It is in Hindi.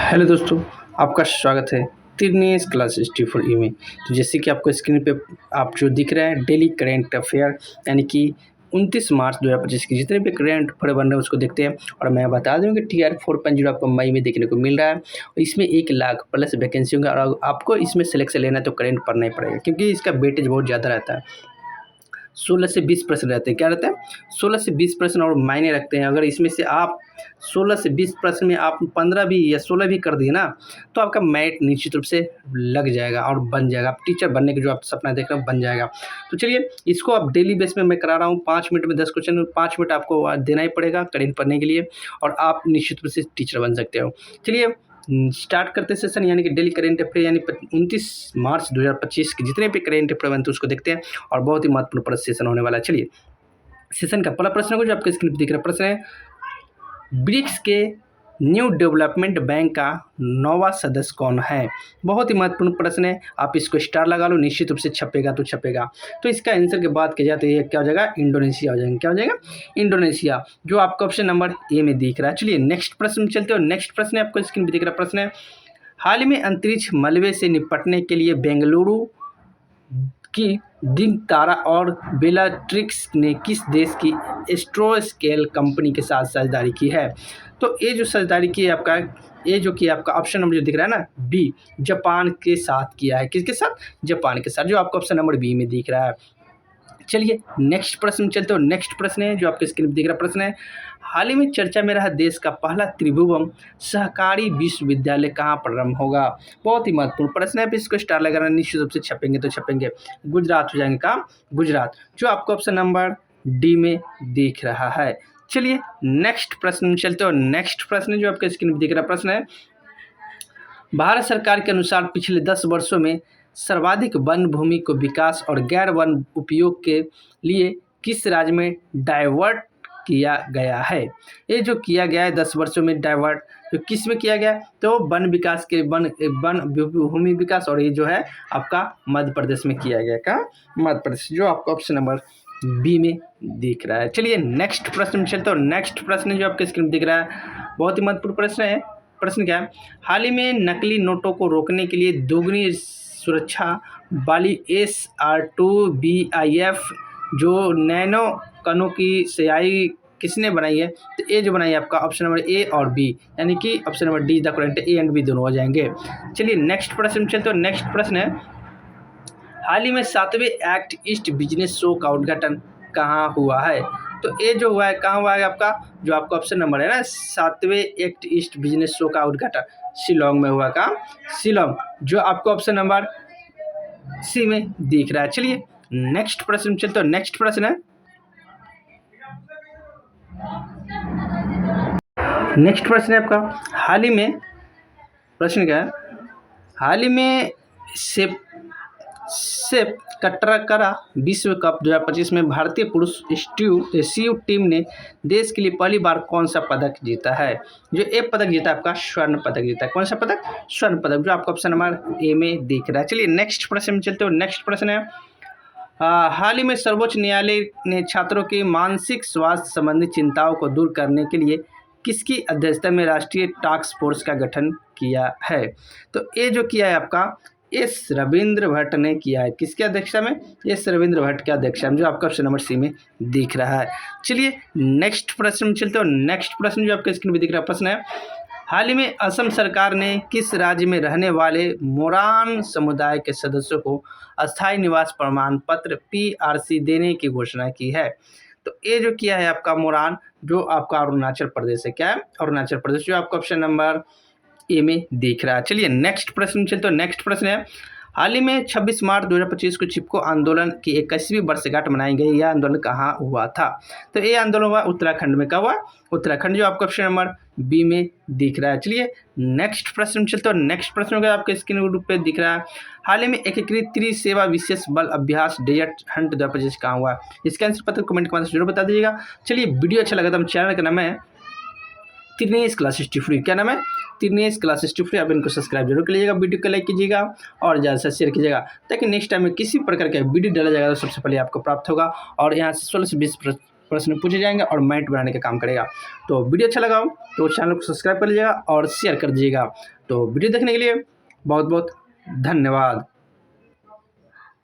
हेलो दोस्तों, आपका स्वागत है तिरनेस क्लास हिस्ट्री फॉर ई में। तो जैसे कि आपको स्क्रीन पे आप जो दिख रहा है डेली करेंट अफेयर, यानी कि 29 मार्च 2025 की जितने भी करेंट अफेयर बन रहे हैं उसको देखते हैं। और मैं बता दूं कि TR 4.0 आपको मई में देखने को मिल रहा है और इसमें 1 लाख प्लस वैकेंसी होंगे और आपको इसमें सिलेक्शन लेना है तो करेंट पढ़ना ही पड़ेगा, क्योंकि इसका वेटेज बहुत ज़्यादा रहता है। 16 से 20% रहते हैं। क्या रहता है? 16 से 20% और मायने रखते हैं। अगर इसमें से आप 16 से 20% में आप 15 भी या 16 भी कर दिए ना, तो आपका मेरिट निश्चित रूप से लग जाएगा और बन जाएगा। आप टीचर बनने का जो आप सपना देख रहे हो बन जाएगा। तो चलिए, इसको आप डेली बेस में मैं करा रहा हूँ। 5 मिनट में 10 क्वेश्चन, 5 मिनट आपको देना ही पड़ेगा करेंट पढ़ने के लिए और आप निश्चित रूप से टीचर बन सकते हो। चलिए स्टार्ट करते सेशन, यानी कि डेली करेंट अफेयर, यानी 29 मार्च 2025 के जितने भी करेंट अफेयर बनते हैं उसको देखते हैं और बहुत ही महत्वपूर्ण सेशन होने वाला है। चलिए, सेशन का पहला प्रश्न जो आपके स्क्रीन पर दिख रहा है प्रश्न है, ब्रिक्स के न्यू डेवलपमेंट बैंक का 9वां सदस्य कौन है? बहुत ही महत्वपूर्ण प्रश्न है। आप इसको स्टार लगा लो, निश्चित रूप से छपेगा तो छपेगा। तो इसका आंसर की बात की जाए तो ये क्या हो जाएगा? इंडोनेशिया हो जाएगा। क्या हो जाएगा? इंडोनेशिया, जो आपको ऑप्शन नंबर ए में दिख रहा है। चलिए नेक्स्ट प्रश्न में चलते हो। नेक्स्ट प्रश्न है आपको स्क्रीन पर दिख रहा प्रश्न है, हाल ही में अंतरिक्ष मलबे से निपटने के लिए बेंगलुरु की दिगंतरा और बेलाट्रिक्स ने किस देश की एस्ट्रोस्केल कंपनी के साथ साझेदारी की है? तो ये जो साझेदारी की है आपका, ये जो कि आपका ऑप्शन नंबर जो दिख रहा है ना बी, जापान के साथ किया है। किसके साथ? जापान के साथ, जो आपको ऑप्शन नंबर बी में दिख रहा है। चलिए नेक्स्ट प्रश्न में चलते हो। नेक्स्ट प्रश्न है जो आपके स्क्रीन पर दिख रहा प्रश्न है, हाल ही में चर्चा में रहा देश का पहला त्रिभुवन सहकारी विश्वविद्यालय कहाँ प्रारंभ होगा? बहुत ही महत्वपूर्ण प्रश्न है। इसको स्टार लगाना, निश्चित रूप से छपेंगे तो छपेंगे। गुजरात हो जाएंगे। कहाँ? गुजरात, जो आपको ऑप्शन नंबर डी में दिख रहा है। चलिए नेक्स्ट प्रश्न में चलते हो। नेक्स्ट प्रश्न जो आपके स्क्रीन पर दिख रहा प्रश्न है, भारत सरकार के अनुसार पिछले 10 वर्षों में सर्वाधिक वन भूमि को विकास और गैर वन उपयोग के लिए किस राज्य में डाइवर्ट किया गया है? ये जो किया गया है 10 वर्षों में डाइवर्ट, तो किस में किया गया? तो वन विकास के वन भूमि विकास, और ये जो है आपका मध्य प्रदेश में किया गया। का मध्य प्रदेश, जो आपको ऑप्शन नंबर बी में दिख रहा है। चलिए नेक्स्ट प्रश्न में चलते हो। नेक्स्ट प्रश्न जो आपके स्क्रीन में दिख रहा है बहुत ही महत्वपूर्ण प्रश्न है। प्रश्न क्या है, हाल ही में नकली नोटों को रोकने के लिए दोगुनी सुरक्षा वाली SR2 BIF जो नैनो कणों की स्याही किसने बनाई है? तो ये जो बनाई है आपका ऑप्शन नंबर ए और बी, यानी कि option number D the correct, A and B दोनों हो जाएंगे। चलिए नेक्स्ट प्रश्न में चलते हो। नेक्स्ट प्रश्न है, हाल ही में 7वें एक्ट ईस्ट बिजनेस शो का उद्घाटन कहाँ हुआ है? तो ये जो हुआ है कहाँ हुआ है आपका, जो आपका ऑप्शन नंबर है ना 7वें एक्ट ईस्ट बिजनेस शो का उद्घाटन शिलोंग में हुआ। कहाँ? शिलोंग, जो आपको ऑप्शन नंबर सी में दिख रहा है। चलिए नेक्स्ट प्रश्न में चलते हो। नेक्स्ट प्रश्न है, नेक्स्ट प्रश्न है आपका, हाल ही में प्रश्न क्या है, हाल ही में सेप कटरा विश्व कप 2025 में भारतीय पुरुष सीयू टीम ने देश के लिए पहली बार कौन सा पदक जीता है? जो एक पदक जीता है आपका स्वर्ण पदक जीता है। कौन सा पदक? स्वर्ण पदक, जो आपको ऑप्शन नंबर ए में दिख रहा है। चलिए नेक्स्ट प्रश्न में चलते हो। नेक्स्ट प्रश्न है, हाल ही में सर्वोच्च न्यायालय ने छात्रों की मानसिक स्वास्थ्य संबंधी चिंताओं को दूर करने के लिए किसकी अध्यक्षता में राष्ट्रीय टास्क फोर्स का गठन किया है? तो ये जो किया है आपका एस रविंद्र भट्ट ने किया है। किसके अध्यक्षता में? एस रविंद्र भट्ट के अध्यक्षता में, जो आपका ऑप्शन नंबर सी में दिख रहा है। चलिए नेक्स्ट प्रश्न में चलते हो। नेक्स्ट प्रश्न जो आपके स्क्रीन में दिख रहा है प्रश्न है, हाल ही में असम सरकार ने किस राज्य में रहने वाले मोरान समुदाय के सदस्यों को अस्थायी निवास प्रमाण पत्र PRC देने की घोषणा की है? तो ये जो किया है आपका मोरान, जो आपका अरुणाचल प्रदेश है। क्या है? अरुणाचल प्रदेश, जो आपका ऑप्शन नंबर ए में दिख रहा है। चलिए नेक्स्ट प्रश्न चलते हो। नेक्स्ट प्रश्न है, हाल ही में 26 मार्च 2025 को चिपको आंदोलन की 21वीं वर्षगांठ मनाई गई। यह आंदोलन कहाँ हुआ था? तो ये आंदोलन हुआ उत्तराखंड में। कब हुआ? उत्तराखंड, जो आपका ऑप्शन नंबर बी में दिख रहा है। चलिए नेक्स्ट प्रश्न चलते हो। नेक्स्ट प्रश्न का आपके स्क्रीन रूप पे दिख रहा है, हाल ही में एकीकृत त्रिसेवा विशेष बल अभ्यास डेजर्ट हंट 2025 कहाँ हुआ? इसका आंसर पता कमेंट के माध्यम से जरूर बता दीजिएगा। चलिए वीडियो अच्छा लगा तो हम चैनल का नाम है तिरनेस क्लास हिस्ट्री फ्री। क्या नाम है? तिरनेस क्लास हिस्ट्री फ्री। आप इनको सब्सक्राइब जरूर कीजिएगा, वीडियो को लाइक कीजिएगा और ज़्यादा से शेयर कीजिएगा, ताकि नेक्स्ट टाइम में किसी प्रकार का वीडियो डाला जाएगा तो सबसे पहले आपको प्राप्त होगा। और यहाँ से 16 से 20 प्रश्न पूछे जाएंगे और मैट बनाने का काम करेगा। तो वीडियो अच्छा लगा हो तो चैनल को सब्सक्राइब कर लीजिएगा और शेयर कर दीजिएगा। तो वीडियो देखने के लिए बहुत बहुत धन्यवाद।